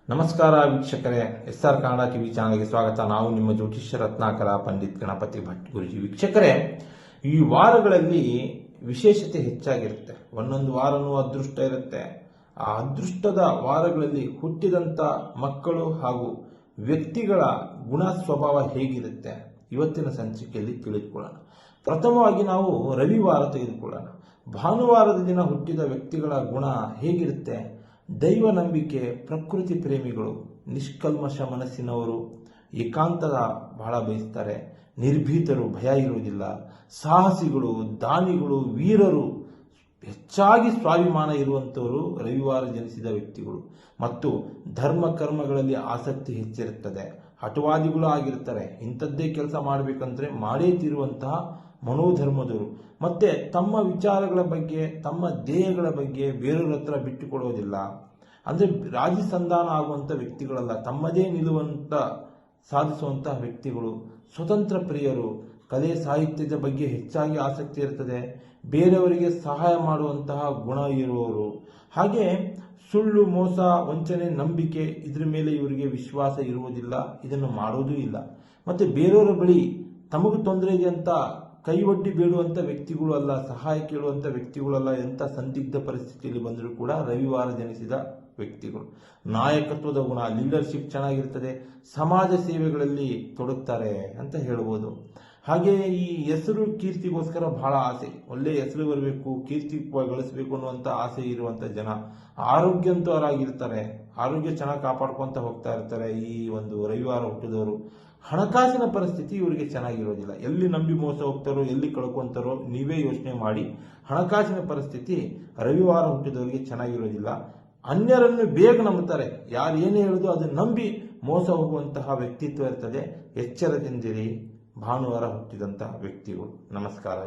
ನಮಸ್ಕಾರ ವೀಕ್ಷಕರೇ, SR Kannada TV ಚಾನಲ್ಗೆ ಸ್ವಾಗತ. ನಾವು ನಿಮ್ಮ ಜ್ಯೋತಿಷ್ಯ ರತ್ನಾಕರ ಪಂಡಿತ್ ಗಣಪತಿ ಭಟ್ ಗುರುಜಿ. ವೀಕ್ಷಕರೇ, ಈ ವಾರಗಳಲ್ಲಿ ವಿಶೇಷತೆ ಹೆಚ್ಚಾಗಿರುತ್ತೆ. ಒಂದೊಂದು ವಾರನೂ ಅದೃಷ್ಟ ಇರುತ್ತೆ. ಆ ಅದೃಷ್ಟದ ವಾರಗಳಲ್ಲಿ ಹುಟ್ಟಿದಂಥ ಮಕ್ಕಳು ಹಾಗೂ ವ್ಯಕ್ತಿಗಳ ಗುಣ ಸ್ವಭಾವ ಹೇಗಿರುತ್ತೆ ಇವತ್ತಿನ ಸಂಚಿಕೆಯಲ್ಲಿ ತಿಳಿದುಕೊಳ್ಳೋಣ. ಪ್ರಥಮವಾಗಿ ನಾವು ರವಿವಾರ ತೆಗೆದುಕೊಳ್ಳೋಣ. ಭಾನುವಾರದ ದಿನ ಹುಟ್ಟಿದ ವ್ಯಕ್ತಿಗಳ ಗುಣ ಹೇಗಿರುತ್ತೆ? ದೈವ ನಂಬಿಕೆ, ಪ್ರಕೃತಿ ಪ್ರೇಮಿಗಳು, ನಿಷ್ಕಲ್ಮಶ ಮನಸ್ಸಿನವರು, ಏಕಾಂತದ ಬಹಳ ಬಯಸ್ತಾರೆ, ನಿರ್ಭೀತರು, ಭಯ ಇರುವುದಿಲ್ಲ, ಸಾಹಸಿಗಳು, ದಾನಿಗಳು, ವೀರರು, ಹೆಚ್ಚಾಗಿ ಸ್ವಾಭಿಮಾನ ಇರುವಂಥವರು ರವಿವಾರ ಜನಿಸಿದ ವ್ಯಕ್ತಿಗಳು. ಮತ್ತು ಧರ್ಮ ಕರ್ಮಗಳಲ್ಲಿ ಆಸಕ್ತಿ ಹೆಚ್ಚಿರುತ್ತದೆ. ಹಠವಾದಿಗಳು ಆಗಿರ್ತಾರೆ. ಇಂಥದ್ದೇ ಕೆಲಸ ಮಾಡಬೇಕಂದ್ರೆ ಮಾಡೇ ತೀರುವಂತಹ ಮನೋಧರ್ಮದವರು. ಮತ್ತೆ ತಮ್ಮ ವಿಚಾರಗಳ ಬಗ್ಗೆ, ತಮ್ಮ ಧ್ಯೇಯಗಳ ಬಗ್ಗೆ ಬೇರೆಯವ್ರ ಹತ್ರ ಬಿಟ್ಟುಕೊಡೋದಿಲ್ಲ. ಅಂದರೆ ರಾಜಿ ಸಂಧಾನ ಆಗುವಂಥ ವ್ಯಕ್ತಿಗಳಲ್ಲ, ತಮ್ಮದೇ ನಿಲುವಂತ ಸಾಧಿಸುವಂತಹ ವ್ಯಕ್ತಿಗಳು. ಸ್ವತಂತ್ರ ಪ್ರಿಯರು, ಕಲೆ ಸಾಹಿತ್ಯದ ಬಗ್ಗೆ ಹೆಚ್ಚಾಗಿ ಆಸಕ್ತಿ ಇರ್ತದೆ. ಬೇರೆಯವರಿಗೆ ಸಹಾಯ ಮಾಡುವಂತಹ ಗುಣ ಇರುವವರು. ಹಾಗೆ ಸುಳ್ಳು, ಮೋಸ, ವಂಚನೆ, ನಂಬಿಕೆ ಇದ್ರ ಮೇಲೆ ಇವರಿಗೆ ವಿಶ್ವಾಸ ಇರುವುದಿಲ್ಲ. ಇದನ್ನು ಮಾಡೋದೂ ಇಲ್ಲ. ಮತ್ತೆ ಬೇರೆಯವರ ಬಳಿ ತಮಗೂ ತೊಂದರೆ ಇದೆ ಅಂತ ಕೈವಡ್ಡಿ ಬೇಡುವಂಥ ವ್ಯಕ್ತಿಗಳು ಅಲ್ಲ, ಸಹಾಯ ಕೇಳುವಂಥ ವ್ಯಕ್ತಿಗಳಲ್ಲ. ಎಂಥ ಸಂದಿಗ್ಧ ಪರಿಸ್ಥಿತಿಯಲ್ಲಿ ಬಂದರೂ ಕೂಡ ರವಿವಾರ ಜನಿಸಿದ ವ್ಯಕ್ತಿಗಳು. ನಾಯಕತ್ವದ ಗುಣ, ಲೀಡರ್ಶಿಪ್ ಚೆನ್ನಾಗಿರ್ತದೆ. ಸಮಾಜ ಸೇವೆಗಳಲ್ಲಿ ತೊಡಗ್ತಾರೆ ಅಂತ ಹೇಳ್ಬೋದು. ಹಾಗೆ ಈ ಹೆಸರು ಕೀರ್ತಿಗೋಸ್ಕರ ಬಹಳ ಆಸೆ, ಒಳ್ಳೆ ಹೆಸರು ಬರಬೇಕು, ಕೀರ್ತಿ ಗಳಿಸಬೇಕು ಅನ್ನುವಂಥ ಆಸೆ ಇರುವಂಥ ಜನ. ಆರೋಗ್ಯವಂತರಾಗಿರ್ತಾರೆ, ಆರೋಗ್ಯ ಚೆನ್ನಾಗಿ ಕಾಪಾಡ್ಕೊಂತ ಹೋಗ್ತಾ ಇರ್ತಾರೆ ಈ ಒಂದು ರವಿವಾರ ಹುಟ್ಟಿದವರು. ಹಣಕಾಸಿನ ಪರಿಸ್ಥಿತಿ ಇವರಿಗೆ ಚೆನ್ನಾಗಿರೋದಿಲ್ಲ. ಎಲ್ಲಿ ನಂಬಿ ಮೋಸ ಹೋಗ್ತಾರೋ, ಎಲ್ಲಿ ಕಳ್ಕೊಂತಾರೋ ನೀವೇ ಯೋಚನೆ ಮಾಡಿ. ಹಣಕಾಸಿನ ಪರಿಸ್ಥಿತಿ ರವಿವಾರ ಹುಟ್ಟಿದವರಿಗೆ ಚೆನ್ನಾಗಿರೋದಿಲ್ಲ. ಅನ್ಯರನ್ನು ಬೇಗ ನಂಬುತ್ತಾರೆ. ಯಾರು ಏನೇ ಹೇಳುದು ಅದನ್ನು ನಂಬಿ ಮೋಸ ಹೋಗುವಂತಹ ವ್ಯಕ್ತಿತ್ವ ಇರ್ತದೆ. ಎಚ್ಚರದಿಂದಿರಿ ಭಾನುವಾರ ಹುಟ್ಟಿದಂತಹ ವ್ಯಕ್ತಿಗಳು. ನಮಸ್ಕಾರ.